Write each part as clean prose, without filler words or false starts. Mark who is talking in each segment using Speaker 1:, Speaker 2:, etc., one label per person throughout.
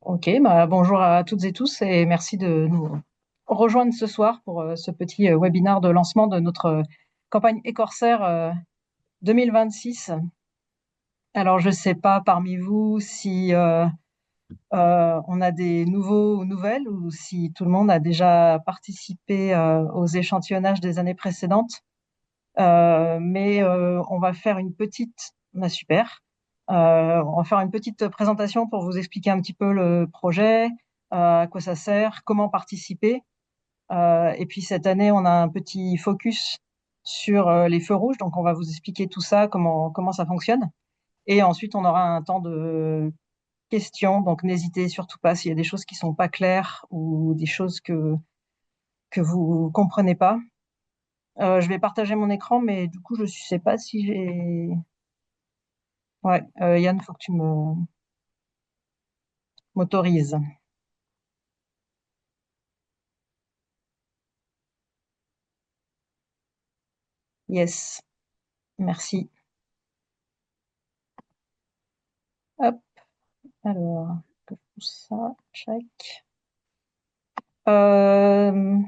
Speaker 1: Ok, bonjour à toutes et tous et merci de nous rejoindre ce soir pour ce petit webinaire de lancement de notre campagne Écorcère 2026. Alors, je ne sais pas parmi vous si on a des nouveaux ou nouvelles ou si tout le monde a déjà participé aux échantillonnages des années précédentes. Mais on va faire une petite, super. On va faire une petite présentation pour vous expliquer un petit peu le projet, à quoi ça sert, comment participer. Et puis cette année, on a un petit focus sur les feux rouges, donc on va vous expliquer tout ça, comment ça fonctionne. Et ensuite, on aura un temps de questions, donc n'hésitez surtout pas s'il y a des choses qui sont pas claires ou des choses que vous comprenez pas. Je vais partager mon écran, mais du coup, je ne sais pas si j'ai. Ouais, Yann, faut que tu m'autorises. Yes, merci. Hop, alors, que tout ça, check. Euh,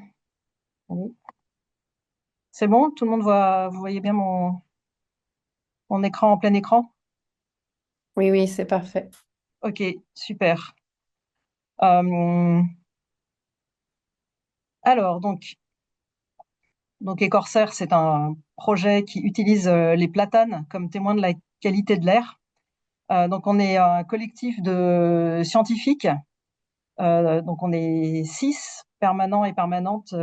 Speaker 1: allez. C'est bon, tout le monde voit, vous voyez bien mon écran en plein écran?
Speaker 2: Oui, oui, c'est parfait.
Speaker 1: Ok, super. Euh, alors, donc Écorcère, c'est un projet qui utilise les platanes comme témoin de la qualité de l'air. Donc, on est un collectif de scientifiques. Donc on est 6 permanents et permanentes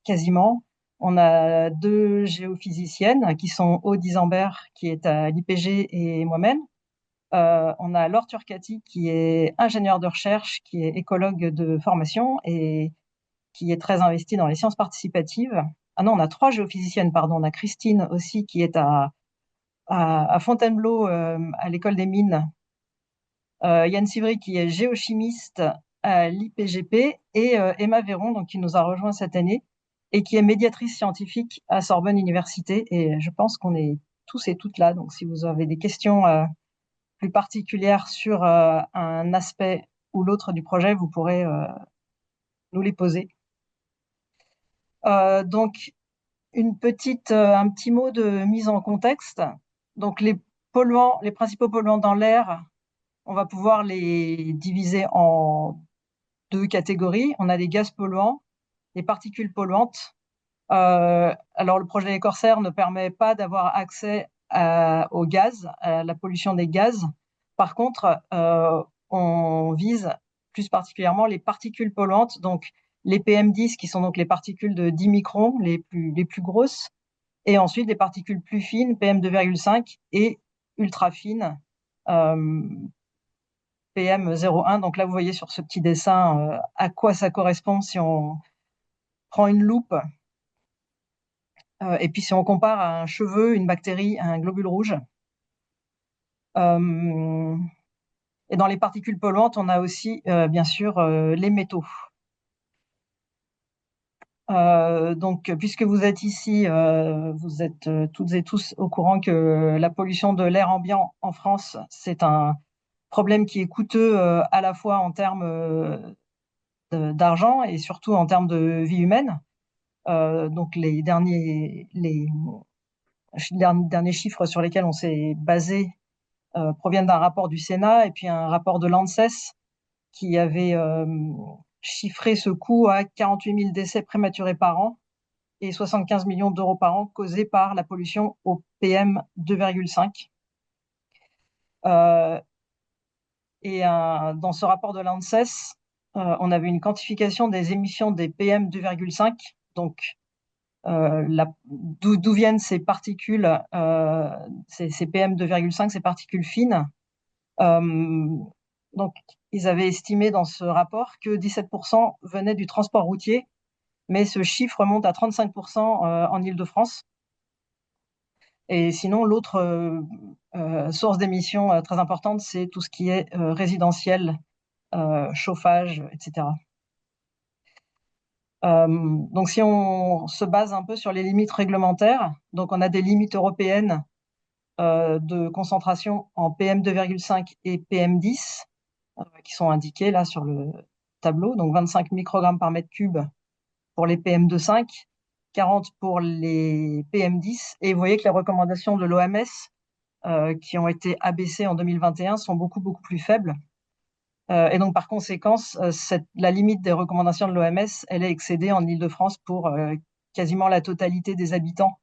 Speaker 1: quasiment. On a 2 géophysiciennes qui sont Aude Isambert qui est à l'IPG et moi-même. On a Laure Turcati qui est ingénieure de recherche, qui est écologue de formation et qui est très investie dans les sciences participatives. Ah non, on a 3 géophysiciennes, pardon. On a Christine aussi qui est à Fontainebleau à l'école des mines. Yann Sivry qui est géochimiste à l'IPGP et Emma Véron donc, qui nous a rejoint cette année et qui est médiatrice scientifique à Sorbonne Université. Et je pense qu'on est tous et toutes là. Donc si vous avez des questions plus particulières sur un aspect ou l'autre du projet, vous pourrez nous les poser. Donc un petit mot de mise en contexte. Donc les polluants, les principaux polluants dans l'air, on va pouvoir les diviser en 2 catégories. On a les gaz polluants, les particules polluantes. Alors le projet Corsair ne permet pas d'avoir accès au gaz, à la pollution des gaz. Par contre, on vise plus particulièrement les particules polluantes, donc les PM10 qui sont donc les particules de 10 microns, les plus grosses, et ensuite les particules plus fines, PM2,5 et ultra fines, PM01. Donc là, vous voyez sur ce petit dessin à quoi ça correspond si on prend une loupe et puis si on compare à un cheveu, une bactérie, un globule rouge. Euh, et dans les particules polluantes, on a aussi bien sûr les métaux. Donc, puisque vous êtes ici, vous êtes toutes et tous au courant que la pollution de l'air ambiant en France, c'est un problème qui est coûteux à la fois en termes d'argent et surtout en termes de vie humaine. Donc les derniers chiffres sur lesquels on s'est basé proviennent d'un rapport du Sénat et puis un rapport de l'ANSES qui avait chiffré ce coût à 48 000 décès prématurés par an et 75 millions d'euros par an causés par la pollution au PM 2,5. Euh, et dans ce rapport de l'ANSES, on avait une quantification des émissions des PM 2,5, donc d'où viennent ces particules, ces PM 2,5, ces particules fines. Donc, ils avaient estimé dans ce rapport que 17% venaient du transport routier, mais ce chiffre monte à 35% en Île-de-France. Et sinon, l'autre source d'émissions très importante, c'est tout ce qui est résidentiel, chauffage, etc. Donc, si on se base un peu sur les limites réglementaires, donc on a des limites européennes de concentration en PM2,5 et PM10. qui sont indiqués là sur le tableau. Donc 25 microgrammes par mètre cube pour les PM2,5, 40 pour les PM10. Et vous voyez que les recommandations de l'OMS qui ont été abaissées en 2021 sont beaucoup, beaucoup plus faibles. Et donc, par conséquent, la limite des recommandations de l'OMS, elle est excédée en Île-de-France pour quasiment la totalité des habitants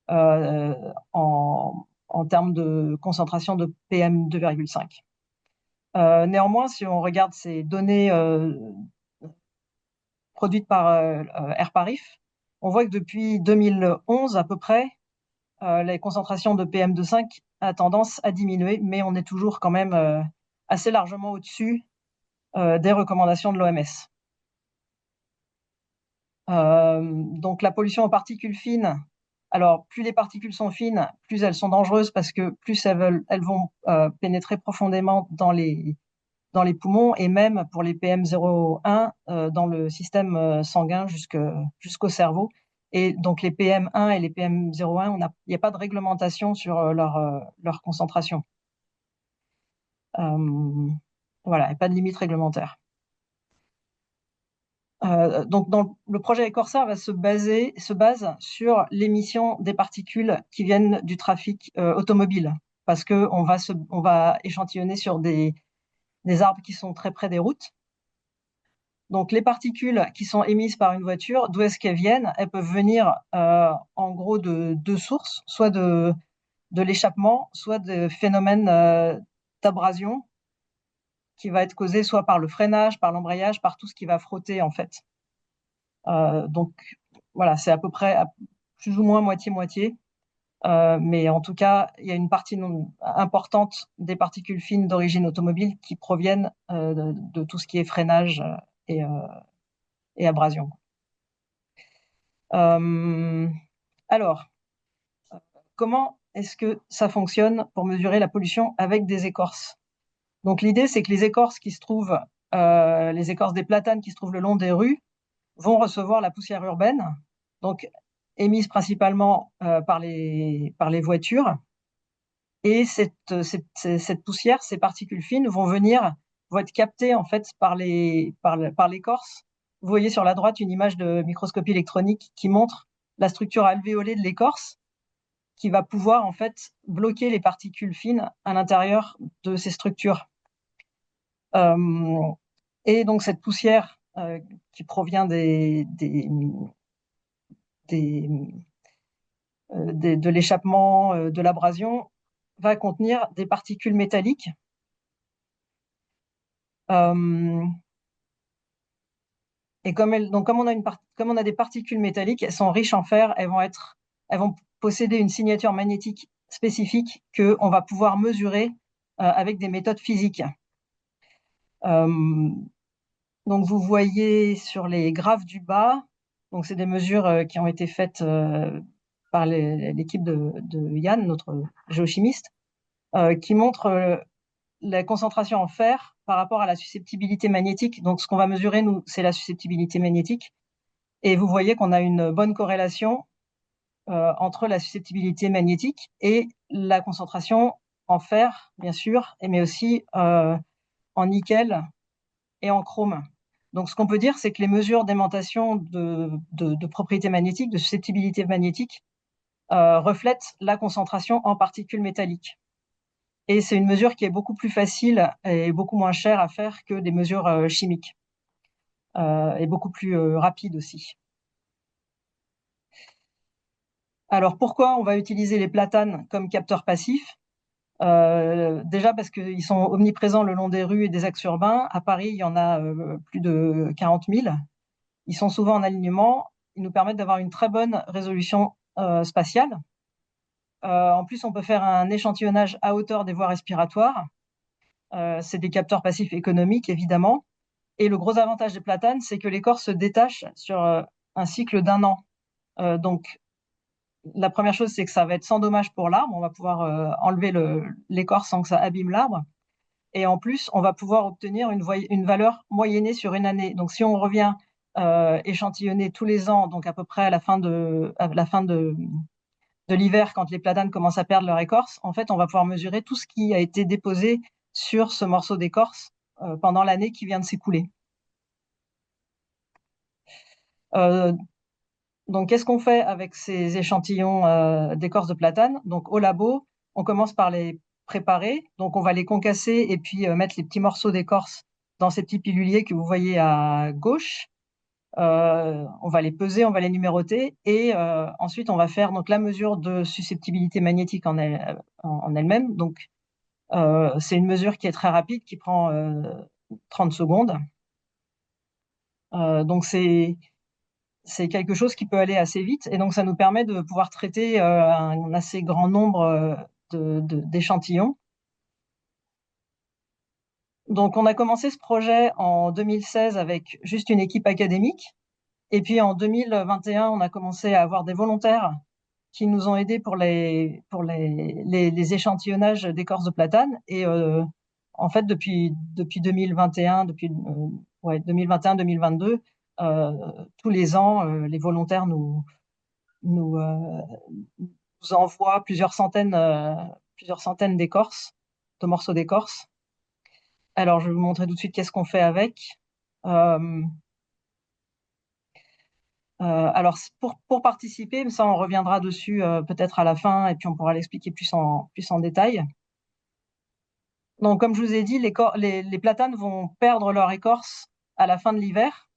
Speaker 1: en termes de concentration de PM2,5. Néanmoins, si on regarde ces données produites par Airparif, on voit que depuis 2011 à peu près, les concentrations de PM2,5 a tendance à diminuer, mais on est toujours quand même assez largement au-dessus des recommandations de l'OMS. Donc la pollution aux particules fines, alors plus les particules sont fines, plus elles sont dangereuses parce que plus elles vont pénétrer profondément dans les poumons et même pour les PM0,1 dans le système sanguin jusqu'au cerveau. Et donc les PM1 et les PM0,1, il n'y a pas de réglementation sur leur concentration. Voilà, il n'y a pas de limite réglementaire. Donc, le projet Corsair se base sur l'émission des particules qui viennent du trafic automobile, parce que on va échantillonner sur des arbres qui sont très près des routes. Donc, les particules qui sont émises par une voiture, d'où est-ce qu'elles viennent? Elles peuvent venir en gros de deux sources, soit de l'échappement, soit de phénomènes d'abrasion qui va être causé soit par le freinage, par l'embrayage, par tout ce qui va frotter en fait. Donc voilà, c'est à peu près plus ou moins moitié-moitié. Mais en tout cas, il y a une partie importante des particules fines d'origine automobile qui proviennent de tout ce qui est freinage et, abrasion. Alors, comment est-ce que ça fonctionne pour mesurer la pollution avec des écorces? Donc l'idée, c'est que les écorces qui se trouvent, les écorces des platanes qui se trouvent le long des rues, vont recevoir la poussière urbaine, donc émise principalement par les voitures. Et cette poussière, ces particules fines vont être captées en fait par l'écorce. Vous voyez sur la droite une image de microscopie électronique qui montre la structure alvéolée de l'écorce qui va pouvoir en fait bloquer les particules fines à l'intérieur de ces structures. Et donc cette poussière qui provient de l'échappement, de l'abrasion, va contenir des particules métalliques. Et comme on a des particules métalliques, elles sont riches en fer, elles vont posséder une signature magnétique spécifique qu'on va pouvoir mesurer avec des méthodes physiques. Donc vous voyez sur les graphes du bas, donc c'est des mesures qui ont été faites par l'équipe de Yann, notre géochimiste, qui montrent la concentration en fer par rapport à la susceptibilité magnétique. Donc ce qu'on va mesurer, nous, c'est la susceptibilité magnétique. Et vous voyez qu'on a une bonne corrélation entre la susceptibilité magnétique et la concentration en fer, bien sûr, mais aussi en nickel et en chrome. Donc, ce qu'on peut dire, c'est que les mesures d'aimantation de propriétés magnétiques, de susceptibilité magnétique, reflètent la concentration en particules métalliques. Et c'est une mesure qui est beaucoup plus facile et beaucoup moins chère à faire que des mesures chimiques, et beaucoup plus rapide aussi. Alors, pourquoi on va utiliser les platanes comme capteurs passifs? Déjà parce qu'ils sont omniprésents le long des rues et des axes urbains. À Paris, il y en a plus de 40 000. Ils sont souvent en alignement. Ils nous permettent d'avoir une très bonne résolution spatiale. En plus, on peut faire un échantillonnage à hauteur des voies respiratoires. C'est des capteurs passifs économiques, évidemment. Et le gros avantage des platanes, c'est que l'écorce se détache sur un cycle d'1 an. Donc, la première chose, c'est que ça va être sans dommage pour l'arbre. On va pouvoir enlever l'écorce sans que ça abîme l'arbre. Et en plus, on va pouvoir obtenir une valeur moyennée sur une année. Donc, si on revient échantillonner tous les ans, donc à peu près à la fin de l'hiver, quand les platanes commencent à perdre leur écorce, en fait, on va pouvoir mesurer tout ce qui a été déposé sur ce morceau d'écorce pendant l'année qui vient de s'écouler. Euh, donc, qu'est-ce qu'on fait avec ces échantillons d'écorce de platane? Donc, au labo, on commence par les préparer. Donc, on va les concasser et puis mettre les petits morceaux d'écorce dans ces petits piluliers que vous voyez à gauche. On va les peser, on va les numéroter et ensuite on va faire donc la mesure de susceptibilité magnétique en elle-même. Donc, c'est une mesure qui est très rapide, qui prend 30 secondes. Donc, c'est quelque chose qui peut aller assez vite et donc ça nous permet de pouvoir traiter un assez grand nombre d'échantillons. Donc on a commencé ce projet en 2016 avec juste une équipe académique et puis en 2021 on a commencé à avoir des volontaires qui nous ont aidés pour les échantillonnages d'écorce de platane et en fait depuis 2021 ouais, 2021-2022 tous les ans les volontaires nous, nous envoie plusieurs centaines d'écorces, de morceaux d'écorce. Alors, je vais vous montrer tout de suite qu'est-ce qu'on fait avec. Euh, alors, pour participer, mais ça, on reviendra dessus peut-être à la fin, et puis on pourra l'expliquer plus en détail. Donc, comme je vous ai dit, les platanes vont perdre leur écorce à la fin de l'hiver.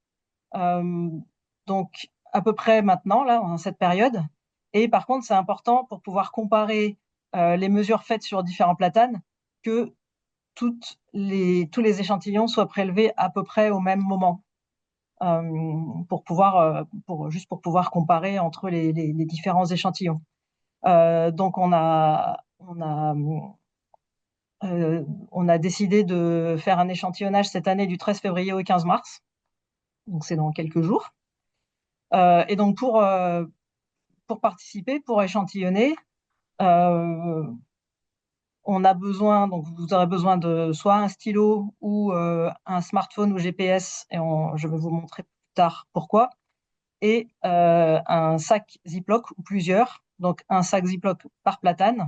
Speaker 1: Donc, à peu près maintenant, là, en cette période. Et par contre, c'est important pour pouvoir comparer les mesures faites sur différents platanes que tous les échantillons soient prélevés à peu près au même moment juste pour pouvoir comparer entre les différents échantillons. Donc, on a décidé de faire un échantillonnage cette année du 13 février au 15 mars. Donc, c'est dans quelques jours. Et donc, pour participer, pour échantillonner, on a besoin, donc vous aurez besoin de soit un stylo ou un smartphone ou GPS, et je vais vous montrer plus tard pourquoi, et un sac Ziploc ou plusieurs, donc un sac Ziploc par platane,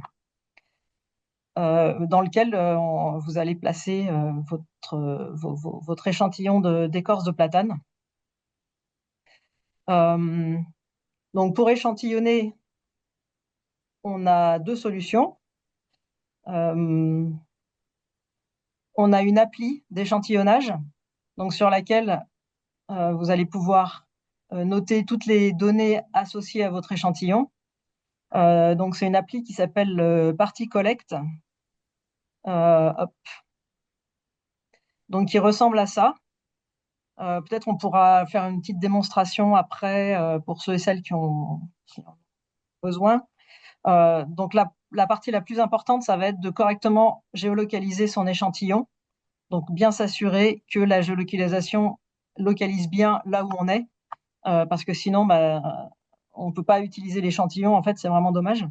Speaker 1: dans lequel vous allez placer votre échantillon d'écorce de platane. Donc pour échantillonner, on a deux solutions. On a une appli d'échantillonnage, donc sur laquelle vous allez pouvoir noter toutes les données associées à votre échantillon. Donc c'est une appli qui s'appelle Party Collect, hop. Donc qui ressemble à ça. Peut-être on pourra faire une petite démonstration après pour ceux et celles qui en ont besoin. Donc la partie la plus importante, ça va être de correctement géolocaliser son échantillon. Donc bien s'assurer que la géolocalisation localise bien là où on est, parce que sinon, on ne peut pas utiliser l'échantillon. En fait, c'est vraiment dommage.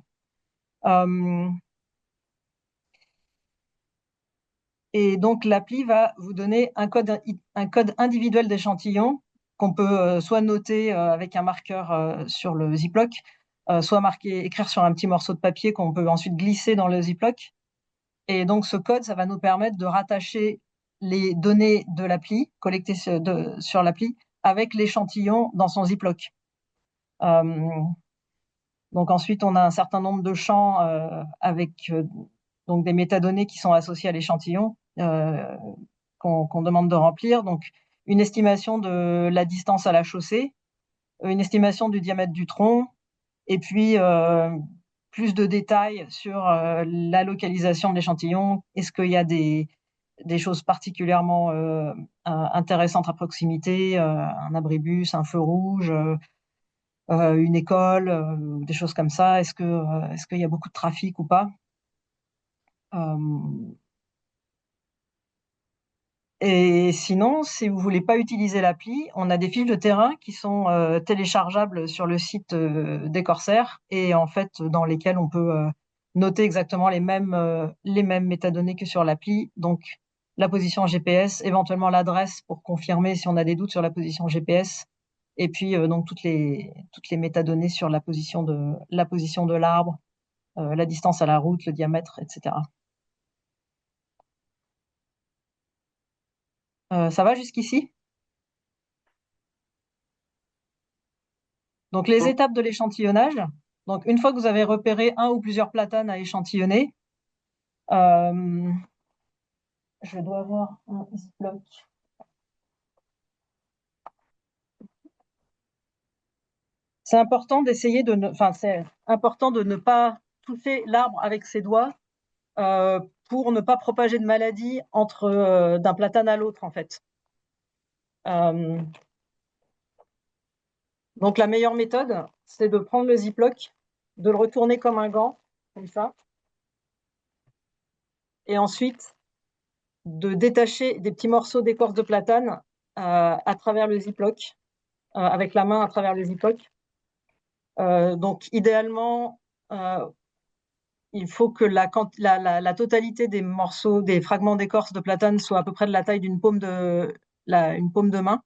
Speaker 1: Et donc l'appli va vous donner un code individuel d'échantillon qu'on peut soit noter avec un marqueur sur le Ziploc, soit écrire sur un petit morceau de papier qu'on peut ensuite glisser dans le Ziploc. Et donc ce code, ça va nous permettre de rattacher les données de l'appli collectées sur l'appli avec l'échantillon dans son Ziploc. Donc ensuite, on a un certain nombre de champs avec donc des métadonnées qui sont associées à l'échantillon qu'on demande de remplir. Donc une estimation de la distance à la chaussée, une estimation du diamètre du tronc, et puis plus de détails sur la localisation de l'échantillon. Est-ce qu'il y a des choses particulièrement intéressantes à proximité, un abribus, un feu rouge, une école, des choses comme ça. Est-ce qu'il y a beaucoup de trafic ou pas? Et sinon, si vous voulez pas utiliser l'appli, on a des fiches de terrain qui sont téléchargeables sur le site des Corsaires et en fait dans lesquelles on peut noter exactement les mêmes métadonnées que sur l'appli. Donc la position GPS, éventuellement l'adresse pour confirmer si on a des doutes sur la position GPS, et puis donc toutes les métadonnées sur la position de l'arbre, la distance à la route, le diamètre, etc. Ça va jusqu'ici? Donc, les étapes de l'échantillonnage. Donc, une fois que vous avez repéré un ou plusieurs platanes à échantillonner, je dois avoir un Ziploc. C'est important d'essayer de ne, enfin, c'est important de ne pas toucher l'arbre avec ses doigts pour ne pas propager de maladie d'un platane à l'autre, en fait. Euh, donc, la meilleure méthode, c'est de prendre le Ziploc, de le retourner comme un gant, comme ça, et ensuite de détacher des petits morceaux d'écorce de platane à travers le Ziploc, avec la main à travers le Ziploc. Donc, idéalement, il faut que la totalité des morceaux, des fragments d'écorce de platane soit à peu près de la taille d'une une paume de main.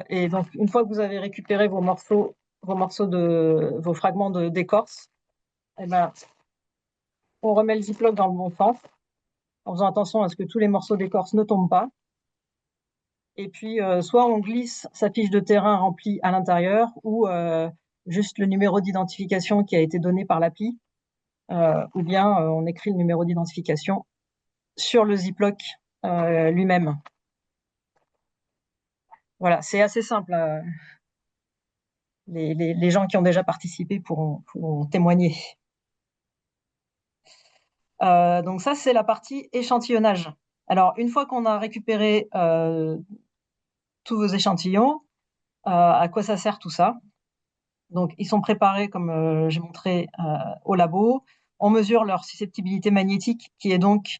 Speaker 1: Et donc, une fois que vous avez récupéré vos fragments d'écorce, eh ben, on remet le Ziploc dans le bon sens, en faisant attention à ce que tous les morceaux d'écorce ne tombent pas. Et puis, soit on glisse sa fiche de terrain remplie à l'intérieur, ou juste le numéro d'identification qui a été donné par l'appli, ou bien on écrit le numéro d'identification sur le Ziploc lui-même. Voilà, c'est assez simple. Les gens qui ont déjà participé pourront témoigner. Donc ça, c'est la partie échantillonnage. Alors, une fois qu'on a récupéré tous vos échantillons, à quoi ça sert tout ça? Donc, ils sont préparés, comme j'ai montré, au labo. On mesure leur susceptibilité magnétique, qui va donc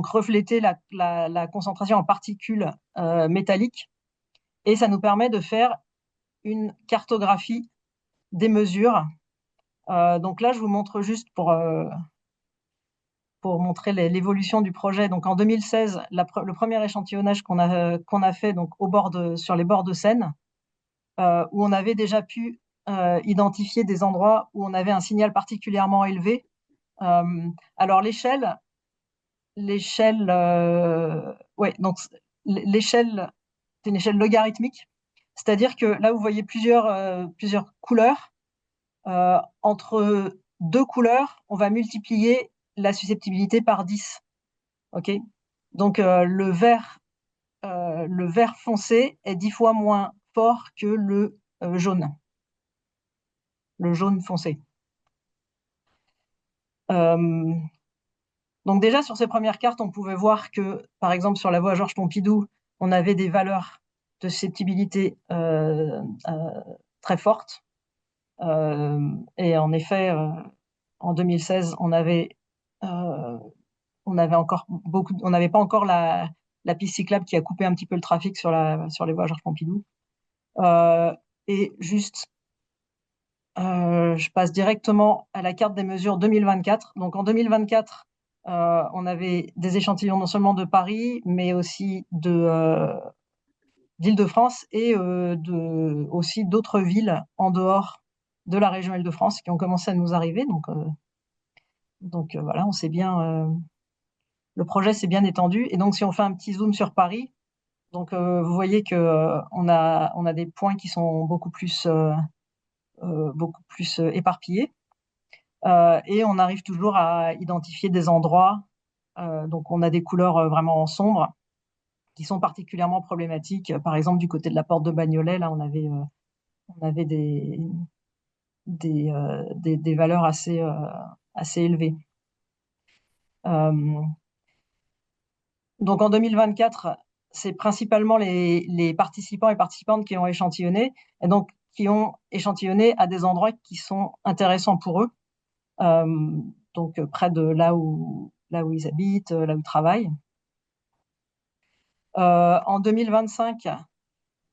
Speaker 1: refléter la concentration en particules métalliques. Et ça nous permet de faire une cartographie des mesures. Donc là, je vous montre juste pour montrer l'évolution du projet. Donc en 2016, le premier échantillonnage qu'on a fait donc, sur les bords de Seine, où on avait déjà pu identifier des endroits où on avait un signal particulièrement élevé. Alors ouais, donc l'échelle, c'est une échelle logarithmique, c'est-à-dire que là, vous voyez plusieurs couleurs. Entre deux couleurs, on va multiplier la susceptibilité par 10. OK? Donc, le vert foncé est 10 fois moins fort que le jaune foncé. Donc déjà, sur ces premières cartes, on pouvait voir que, par exemple, sur la voie Georges Pompidou, on avait des valeurs de susceptibilité très fortes. Et en effet, en 2016, on n'avait pas encore la piste cyclable qui a coupé un petit peu le trafic sur les voies Georges Pompidou. Et juste, je passe directement à la carte des mesures 2024. Donc en 2024, on avait des échantillons non seulement de Paris, mais aussi d'Île-de-France et aussi d'autres villes en dehors de la région Île-de-France qui ont commencé à nous arriver. Donc voilà, le projet s'est bien étendu. Et donc si on fait un petit zoom sur Paris, donc vous voyez que on a des points qui sont beaucoup plus éparpillés. Et on arrive toujours à identifier des endroits. Donc, on a des couleurs vraiment sombres qui sont particulièrement problématiques. Par exemple, du côté de la porte de Bagnolet, là, on avait des valeurs assez élevées. Donc, en 2024, c'est principalement les participants et participantes qui ont échantillonné, et donc qui ont échantillonné à des endroits qui sont intéressants pour eux. Donc près de là où ils habitent, là où ils travaillent. En 2025,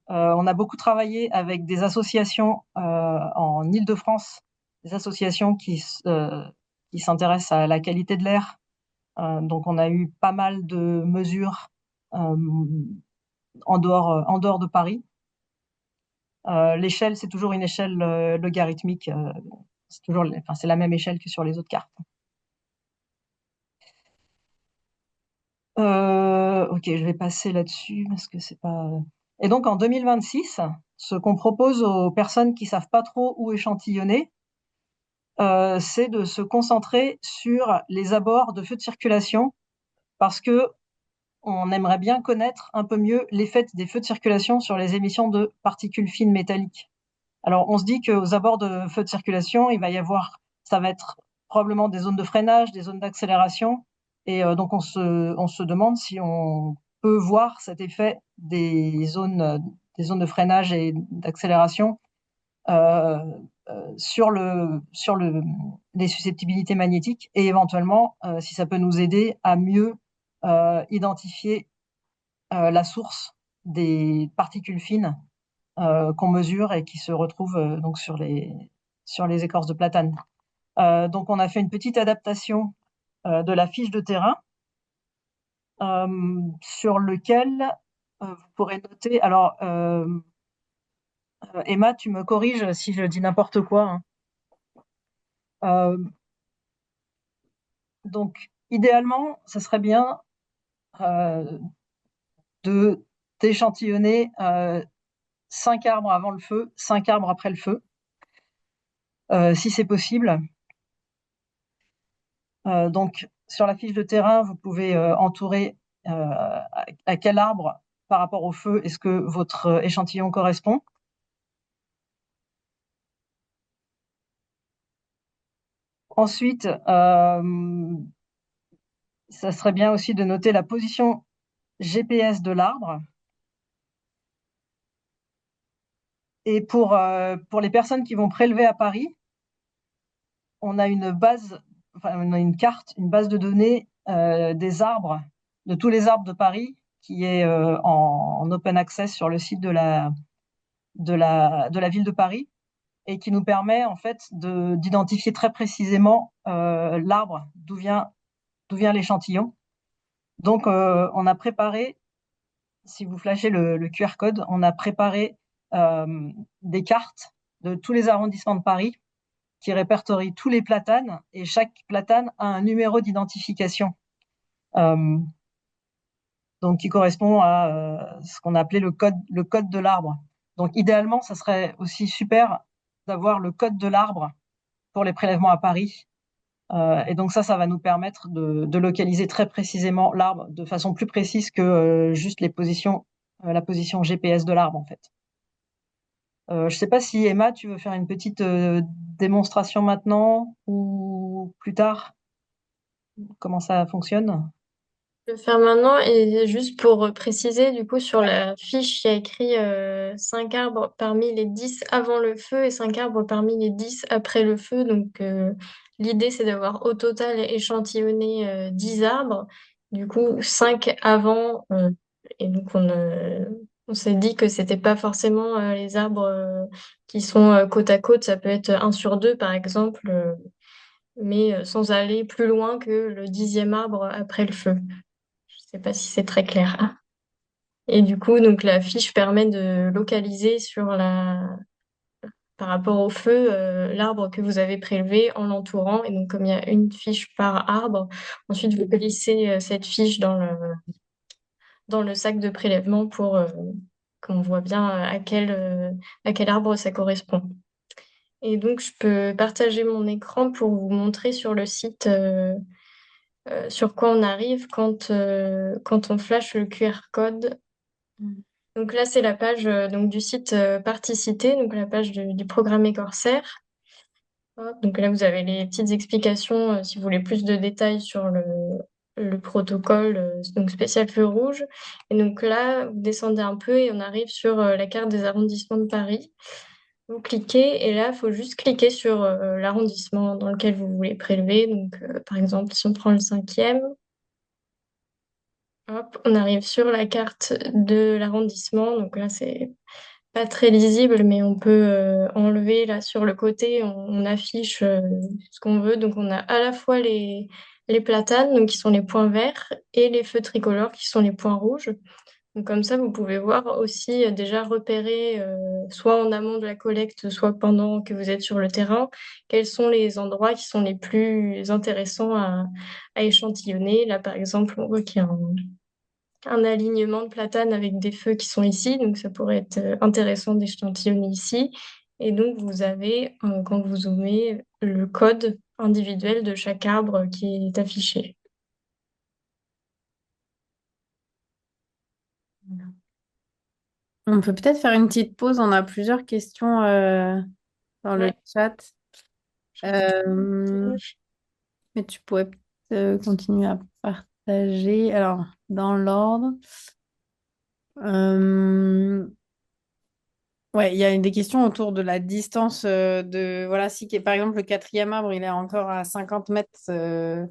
Speaker 1: on a beaucoup travaillé avec des associations en Île-de-France, des associations qui s'intéressent à la qualité de l'air. Donc on a eu pas mal de mesures en dehors de Paris. L'échelle, c'est toujours une échelle logarithmique. C'est la même échelle que sur les autres cartes. Ok, je vais passer là-dessus parce que c'est pas. Et donc en 2026, ce qu'on propose aux personnes qui savent pas trop où échantillonner, c'est de se concentrer sur les abords de feux de circulation parce que on aimerait bien connaître un peu mieux l'effet des feux de circulation sur les émissions de particules fines métalliques. Alors, on se dit qu'aux abords de feux de circulation, il va y avoir, ça va être probablement des zones de freinage, des zones d'accélération. Et donc, on se demande si on peut voir cet effet des zones de freinage et d'accélération euh, sur les susceptibilités magnétiques et éventuellement si ça peut nous aider à mieux identifier la source des particules fines qu'on mesure et qui se retrouvent donc sur les écorces de platane. Donc on a fait une petite adaptation de la fiche de terrain sur lequel vous pourrez noter. Alors Emma, tu me corriges si je dis n'importe quoi, hein. Euh, donc idéalement, ce serait bien euh, de d'échantillonner 5 arbres avant le feu, 5 arbres après le feu, si c'est possible. Donc, sur la fiche de terrain, vous pouvez entourer à quel arbre par rapport au feu est-ce que votre échantillon correspond. Ensuite, ça serait bien aussi de noter la position GPS de l'arbre. Et pour les personnes qui vont prélever à Paris, on a une base, enfin, on a une carte, une base de données des arbres, de tous les arbres de Paris, qui est en open access sur le site de la ville de Paris et qui nous permet en fait d'identifier très précisément l'arbre, d'où vient l'échantillon. Donc, on a préparé, si vous flashez le QR code, on a préparé des cartes de tous les arrondissements de Paris qui répertorient tous les platanes et chaque platane a un numéro d'identification. Euh, donc qui correspond à ce qu'on a appelé le code de l'arbre. Donc idéalement, ça serait aussi super d'avoir le code de l'arbre pour les prélèvements à Paris. Et donc ça va nous permettre de localiser très précisément l'arbre de façon plus précise que juste la position GPS de l'arbre en fait. Je ne sais pas si Emma, tu veux faire une petite démonstration maintenant ou plus tard, comment ça fonctionne?
Speaker 3: Je vais le faire maintenant et juste pour préciser, du coup, sur la fiche, il y a écrit 5 arbres parmi les 10 avant le feu et 5 arbres parmi les 10 après le feu. Donc, l'idée, c'est d'avoir au total échantillonné 10 arbres. Du coup, 5 avant. Et donc, on s'est dit que c'était pas forcément les arbres qui sont côte à côte. Ça peut être un sur deux, par exemple, mais sans aller plus loin que le 10e arbre après le feu. Je sais pas si c'est très clair. Et du coup, donc la fiche permet de localiser par rapport au feu, l'arbre que vous avez prélevé en l'entourant. Et donc, comme il y a une fiche par arbre, ensuite vous glissez cette fiche dans le sac de prélèvement pour qu'on voit bien à quel arbre ça correspond. Et donc, je peux partager mon écran pour vous montrer sur le site sur quoi on arrive quand on flash le QR code. Donc là, c'est la page donc du site Particité, donc la page du programme Corsair. Hop, donc là, vous avez les petites explications si vous voulez plus de détails sur le protocole donc spécial feu rouge. Et donc là, vous descendez un peu et on arrive sur la carte des arrondissements de Paris. Vous cliquez et là, il faut juste cliquer sur l'arrondissement dans lequel vous voulez prélever. Donc, par exemple, si on prend le 5e, hop, on arrive sur la carte de l'arrondissement. Donc là, c'est pas très lisible, mais on peut enlever là sur le côté, on affiche ce qu'on veut. Donc on a à la fois les platanes, donc qui sont les points verts, et les feux tricolores qui sont les points rouges. Donc comme ça, vous pouvez voir aussi déjà repérer, soit en amont de la collecte, soit pendant que vous êtes sur le terrain, quels sont les endroits qui sont les plus intéressants à échantillonner. Là, par exemple, on voit qu'il y a un alignement de platanes avec des feux qui sont ici, donc ça pourrait être intéressant d'échantillonner ici. Et donc, vous avez, quand vous zoomez, le code individuel de chaque arbre qui est affiché.
Speaker 2: On peut peut-être faire une petite pause. On a plusieurs questions dans le
Speaker 3: Ouais.
Speaker 2: chat. Euh, mais tu pourrais peut-être continuer à partager. Alors, dans l'ordre. Euh, ouais, il y a des questions autour de la distance voilà, si par exemple le quatrième arbre, il est encore à 50 mètres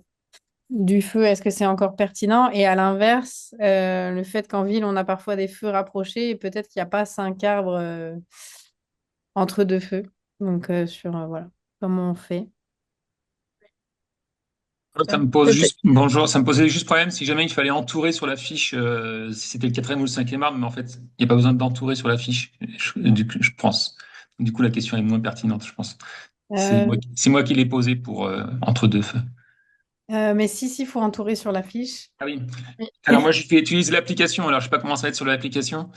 Speaker 2: du feu, est-ce que c'est encore pertinent? Et à l'inverse, le fait qu'en ville, on a parfois des feux rapprochés et peut-être qu'il n'y a pas 5 arbres entre deux feux. Donc, voilà, comment on fait?
Speaker 4: Ça me pose
Speaker 3: Peut-être.
Speaker 4: juste, bonjour, ça me posait juste problème si jamais il fallait entourer sur la fiche, si c'était le quatrième ou le cinquième arbre, mais en fait, il n'y a pas besoin d'entourer sur la fiche, du coup, je pense. Du coup, la question est moins pertinente, je pense.
Speaker 2: Euh,
Speaker 4: C'est moi qui l'ai posée pour entre deux feux.
Speaker 2: mais si, faut entourer sur la fiche.
Speaker 4: Ah oui.
Speaker 3: Oui.
Speaker 4: Alors moi, j'utilise l'application, alors je sais pas comment ça va être sur l'application.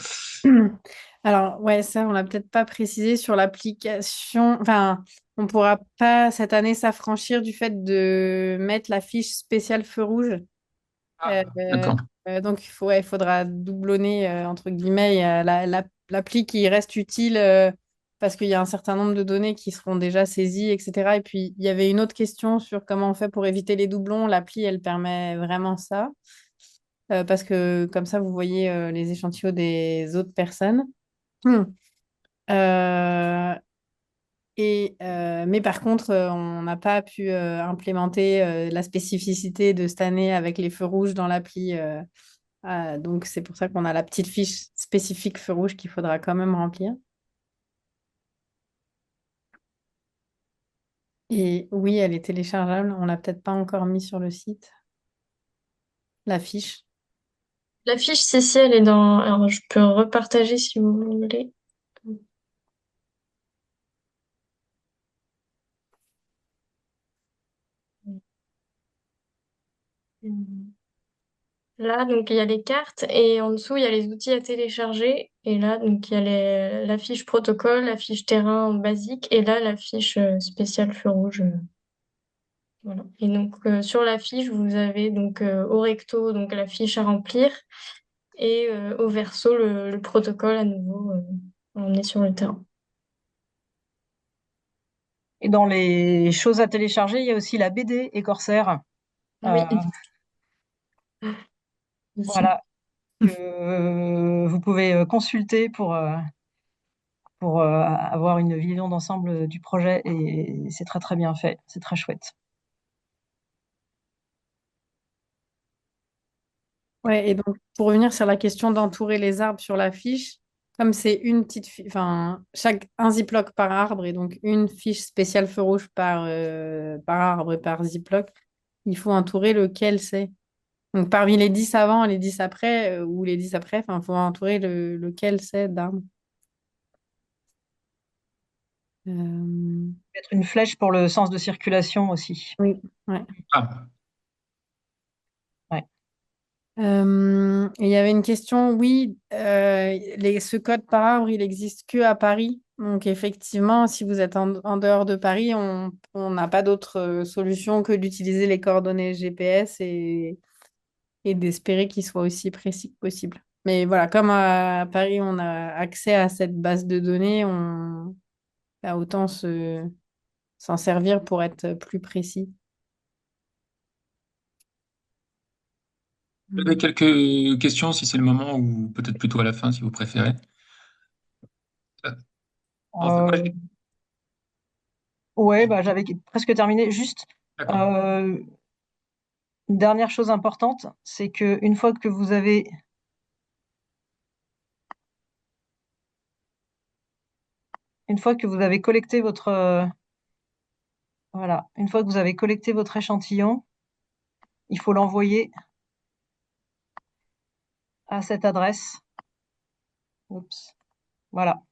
Speaker 2: Alors, ouais, ça, on l'a peut-être pas précisé sur l'application. Enfin, on pourra pas cette année s'affranchir du fait de mettre la fiche spéciale feu rouge. Euh,
Speaker 4: Ah, d'accord.
Speaker 2: donc, il faudra doublonner, entre guillemets, l'appli qui reste utile parce qu'il y a un certain nombre de données qui seront déjà saisies, etc. Et puis, il y avait une autre question sur comment on fait pour éviter les doublons. L'appli, elle permet vraiment ça parce que comme ça, vous voyez les échantillons des autres personnes. Hmm. Euh, mais par contre, on n'a pas pu implémenter la spécificité de cette année avec les feux rouges dans l'appli. Donc, c'est pour ça qu'on a la petite fiche spécifique feu rouge qu'il faudra quand même remplir. Et oui, elle est téléchargeable. On l'a peut-être pas encore mis sur le site, la fiche.
Speaker 3: La fiche, si, elle est dans. Alors, je peux repartager si vous voulez. Là, donc, il y a les cartes et en dessous, il y a les outils à télécharger. Et là, donc, il y a la fiche protocole, la fiche terrain basique et là, la fiche spéciale feu rouge. Voilà. Et donc, sur la fiche, vous avez donc au recto donc, la fiche à remplir et au verso, le protocole à nouveau. On est sur le terrain.
Speaker 1: Et dans les choses à télécharger, il y a aussi la BD et Corsair.
Speaker 3: Oui, aussi.
Speaker 1: Voilà, que vous pouvez consulter pour avoir une vision d'ensemble du projet et c'est très très bien fait, c'est très chouette.
Speaker 2: Ouais, et donc pour revenir sur la question d'entourer les arbres sur la fiche, comme c'est une petite fiche, enfin, un ziploc par arbre et donc une fiche spéciale feu rouge par arbre et par ziploc, il faut entourer lequel c'est. Donc parmi les 10 avant et les 10 après, ou les 10 après, il faut entourer lequel c'est d'arbre. Euh,
Speaker 1: Peut-être une flèche pour le sens de circulation aussi.
Speaker 2: oui, ouais.
Speaker 4: Ah,
Speaker 1: Ouais.
Speaker 2: Et il y avait une question, oui, ce code par arbre, il existe que à Paris. Donc effectivement, si vous êtes en dehors de Paris, on n'a pas d'autre solution que d'utiliser les coordonnées GPS et d'espérer qu'ils soient aussi précis que possible. Mais voilà, comme à Paris, on a accès à cette base de données, on a autant s'en servir pour être plus précis.
Speaker 4: j'avais quelques questions, si c'est le moment, ou peut-être plutôt à la fin, si vous préférez. En fait, moi,
Speaker 1: Euh, ouais, bah, j'avais presque terminé. Juste
Speaker 4: d'accord.
Speaker 1: euh, une dernière chose importante, c'est que une fois que vous avez collecté votre voilà, une fois que vous avez collecté votre échantillon, il faut l'envoyer à cette adresse. Oups. Voilà.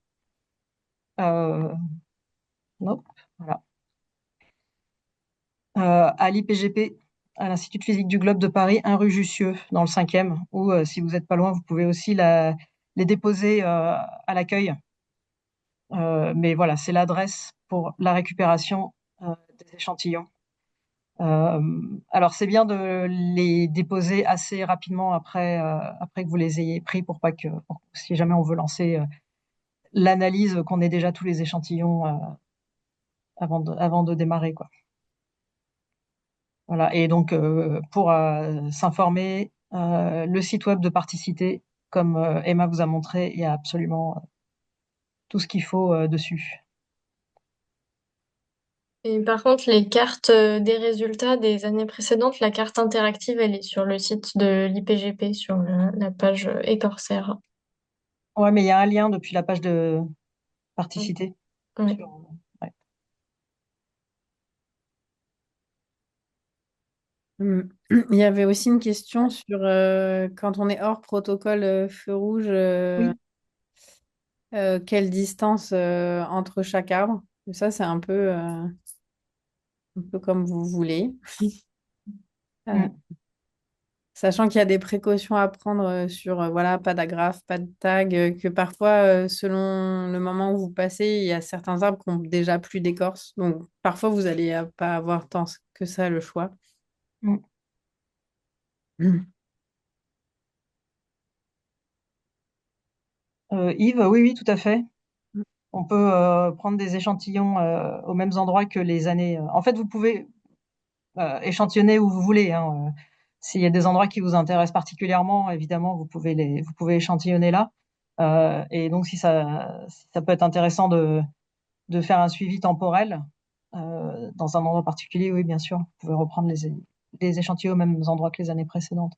Speaker 1: Non, voilà. À l'IPGP, à l'Institut de physique du globe de Paris, 1 rue Jussieu, dans le 5e, ou si vous n'êtes pas loin, vous pouvez aussi les déposer à l'accueil. Mais voilà, c'est l'adresse pour la récupération des échantillons. Alors, c'est bien de les déposer assez rapidement après que vous les ayez pris si jamais on veut lancer l'analyse, qu'on ait déjà tous les échantillons avant de démarrer, quoi. Voilà. Et donc, pour s'informer, le site web de Particité, comme Emma vous a montré, il y a absolument tout ce qu'il faut dessus.
Speaker 3: Et par contre, les cartes des résultats des années précédentes, la carte interactive, elle est sur le site de l'IPGP, sur la page Ecorsaire.
Speaker 1: Ouais, mais il y a un lien depuis la page de Particité.
Speaker 3: Ouais.
Speaker 1: Ouais.
Speaker 2: Il y avait aussi une question sur quand on est hors protocole feu rouge,
Speaker 1: Oui.
Speaker 2: quelle distance entre chaque arbre? Ça, c'est un peu comme vous voulez. Euh,
Speaker 1: Mm.
Speaker 2: Sachant qu'il y a des précautions à prendre sur, voilà, pas d'agrafe, pas de tag, que parfois, selon le moment où vous passez, il y a certains arbres qui ont déjà plus d'écorce. Donc, parfois, vous allez pas avoir tant que ça le choix.
Speaker 1: Mm. Yves, oui, oui, tout à fait. On peut prendre des échantillons aux mêmes endroits que les années. En fait, vous pouvez échantillonner où vous voulez, hein. S'il y a des endroits qui vous intéressent particulièrement, évidemment, vous pouvez échantillonner là. Et donc, si ça peut être intéressant de faire un suivi temporel dans un endroit particulier, oui, bien sûr, vous pouvez reprendre les échantillons aux mêmes endroits que les années précédentes.